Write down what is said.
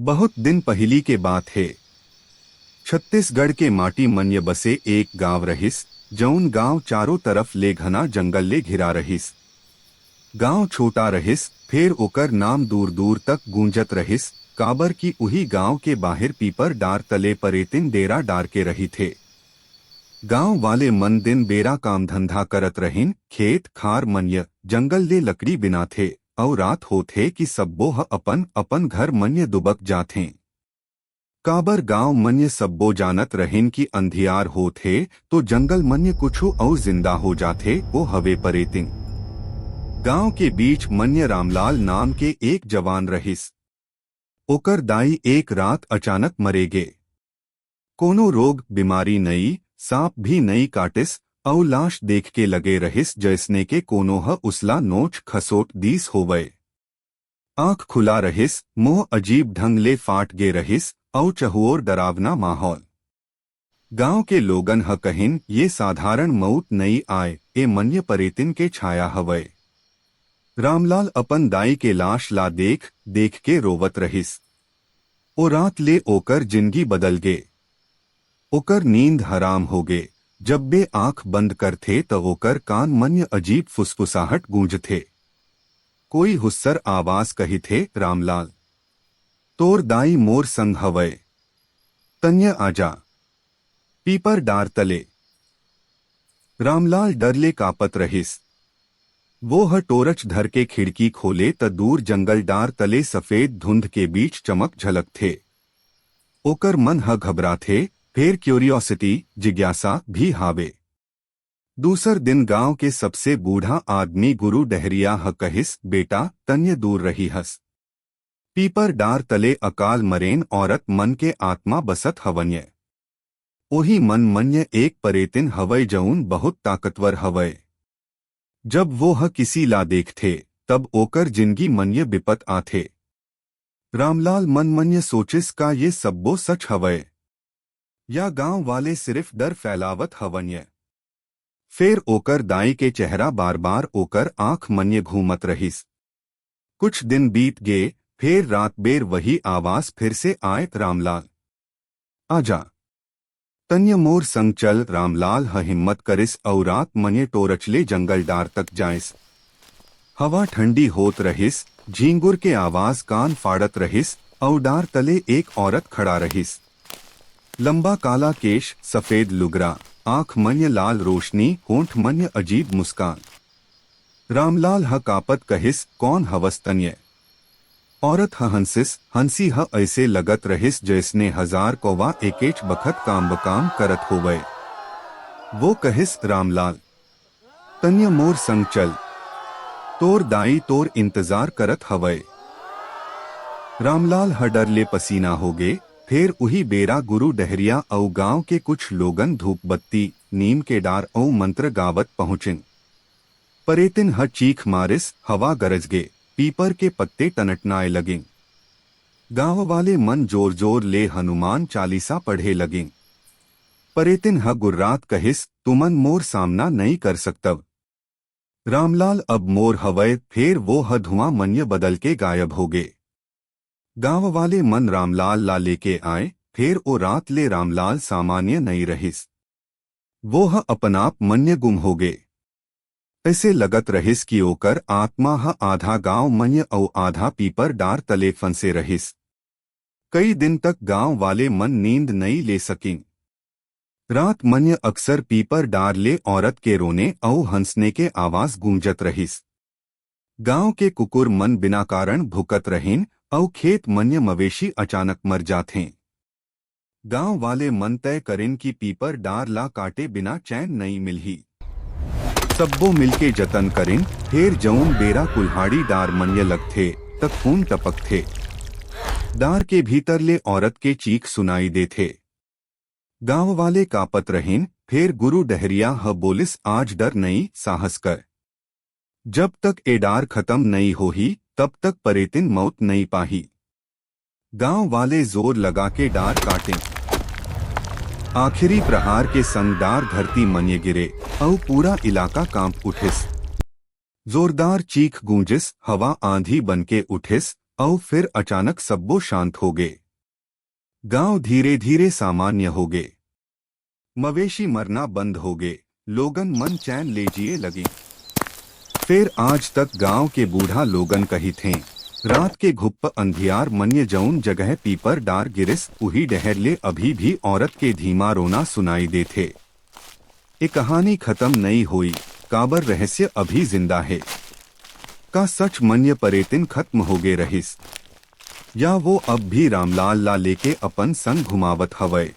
बहुत दिन पहली के बात है। छत्तीसगढ़ के माटी मन्य बसे एक गांव रहिस। जौन गांव चारों तरफ ले घना जंगल ले घिरा रहिस। गांव छोटा रहिस, फिर ओकर नाम दूर दूर तक गूंजत रहिस। काबर की उही गांव के बाहर पीपर डार तले परेतिन डेरा डार के रही थे। गांव वाले मन दिन बेरा काम धंधा करत रहिन। खेत खार मन्य जंगल ले लकड़ी बिना थे और रात होथे कि सब्बो ह अपन अपन घर मन्य दुबक जाथे। काबर गांव मन्य सब्बो जानत रहिन कि अंधियार होथे तो जंगल मन्य कुछु और जिंदा हो जाथे। वो हवे परेतिन। गांव के बीच मन्य रामलाल नाम के एक जवान रहिस। ओकर दाई एक रात अचानक मरे गे। कोनो रोग बीमारी नई, सांप भी नई काटिस और लाश देख के लगे रहिस जैसने के कोनो ह उसला नोच खसोट दीस होवे। आंख खुला रहिस, मुंह अजीब ढंग ले फाट गे रहिस और चहुओर डरावना माहौल। गांव के लोगन ह कहिन ये साधारण मौत नहीं आए, ए मन्य परेतिन के छाया हवय। रामलाल अपन दाई के लाश ला देख देख के रोवत रहिस। ओ रात ले ओकर जिंदगी बदल गे। ओकर नींद हराम हो गे। जब बे आंख बंद करथे त ओकर कान मन्य अजीब फुसफुसाहट गूंजथे। कोई हुस्सर आवाज कही थे, रामलाल तोर दाई मोर संग हवय, तन्य आजा पीपर डार तले। रामलाल डरले कापत रहिस। वो ह टोरच धर के खिड़की खोले त दूर जंगल डार तले सफेद धुंध के बीच चमक झलक थे। ओकर मन ह घबरा थे, फिर क्यूरियोसिटी जिज्ञासा भी हावे। दूसर दिन गांव के सबसे बूढ़ा आदमी गुरु डहरिया ह कहिस, बेटा तन्य दूर रही हस। पीपर डार तले अकाल मरेन औरत मन के आत्मा बसत हवन्य। ओही मन मन्य एक परेतिन हवय जौन बहुत ताकतवर हवय। जब वो ह किसी ला देखथे तब ओकर जिंदगी मन्य विपत आथे। रामलाल मन मन्य सोचिस का ये सब्बो सच हवय या गांव वाले सिर्फ डर फैलावत हवन्य। फिर ओकर दाई के चेहरा बार बार ओकर आंख मन्य घूमत रहिस। कुछ दिन बीत गए, फिर रात बेर वही आवाज फिर से आए, रामलाल आजा तन्य मोर संग चल। रामलाल ह हिम्मत करिस और रात मन्य टोरचले जंगल डार तक जाइस। हवा ठंडी होत रहिस, झींगुर के आवाज कान फाड़त रहिस और डार तले एक औरत खड़ा रहिस। लंबा काला केश, सफेद लुगरा, आंख मन्य लाल रोशनी, होंठ मन्य अजीब मुस्कान। रामलाल ह कापत कहिस, कौन हवस तन्य? औरत ह हंसिस, हंसी ह ऐसे लगत रहिस जैसने हजार कौवा एकेच बखत काम बकाम करत होवे। वो कहिस, रामलाल तन्य मोर संग चल, तोर दाई तोर इंतजार करत हवय। रामलाल ह डर ले पसीना हो गे। फिर उही बेरा गुरु डहरिया और गांव के कुछ लोगन धूप बत्ती, नीम के डार और मंत्र गावत पहुंचिन। परेतिन ह चीख मारिस, हवा गरज गे, पीपर के पत्ते टनटनाए लगे। गांव वाले मन जोर जोर ले हनुमान चालीसा पढ़े लगे। परेतिन ह गुर्रात कहिस, तुमन मोर सामना नहीं कर सकतव। रामलाल अब मोर हवय। फिर वो ह धुआं मन्य बदल के गायब हो गए। गांव वाले मन रामलाल ला लेके आए। फिर ओ रात ले रामलाल सामान्य नहीं रहिस। वो ह अपनाप मन्य गुम हो गए। ऐसे लगत रहिस कि ओकर आत्मा ह आधा गांव मन्य और आधा पीपर डार तले फंसे रहिस। कई दिन तक गांव वाले मन नींद नहीं ले सकिन। रात मन्य अक्सर पीपर डार ले औरत के रोने और हंसने के आवाज गूंजत रहिस। गांव के कुकुर मन बिना कारण भुकत रहिन और खेत मन्य मवेशी अचानक मर जाथें। गांव वाले मन तय करिन कि पीपर डार ला काटे बिना चैन नहीं मिलही। सब्बो मिलके जतन करिन। फिर जौन बेरा कुल्हाड़ी डार मन्य लगथे तक खून टपक थे। डार के भीतर ले औरत के चीख सुनाई देथे। गांव वाले कापत रहिन। फिर गुरु डहरिया ह बोलिस, आज डर नहीं, साहस कर। जब तक ए डार खत्म नहीं होही तब तक परेतिन मौत नहीं पाही। गांव वाले जोर लगा के डार काटें। आखिरी प्रहार के संग डार धरती मन्य गिरे और पूरा इलाका कांप उठिस। जोरदार चीख गूंजिस, हवा आंधी बनके उठिस और फिर अचानक सब्बो शांत हो गए। गांव धीरे धीरे सामान्य हो गए। मवेशी मरना बंद हो गए। लोगन मन चैन लेजिए लगी। फिर आज तक गांव के बूढ़ा लोगन कही थे, रात के घुप्प अंधियार मन्य जौन जगह पीपर डार गिरिस उही डहरले अभी भी औरत के धीमा रोना सुनाई दे थे। ये कहानी खत्म नहीं हुई, काबर रहस्य अभी जिंदा है। का सच मन्य परेतिन खत्म हो गए रहिस, या वो अब भी रामलाल ला लेके अपन संग घुमावत हवय।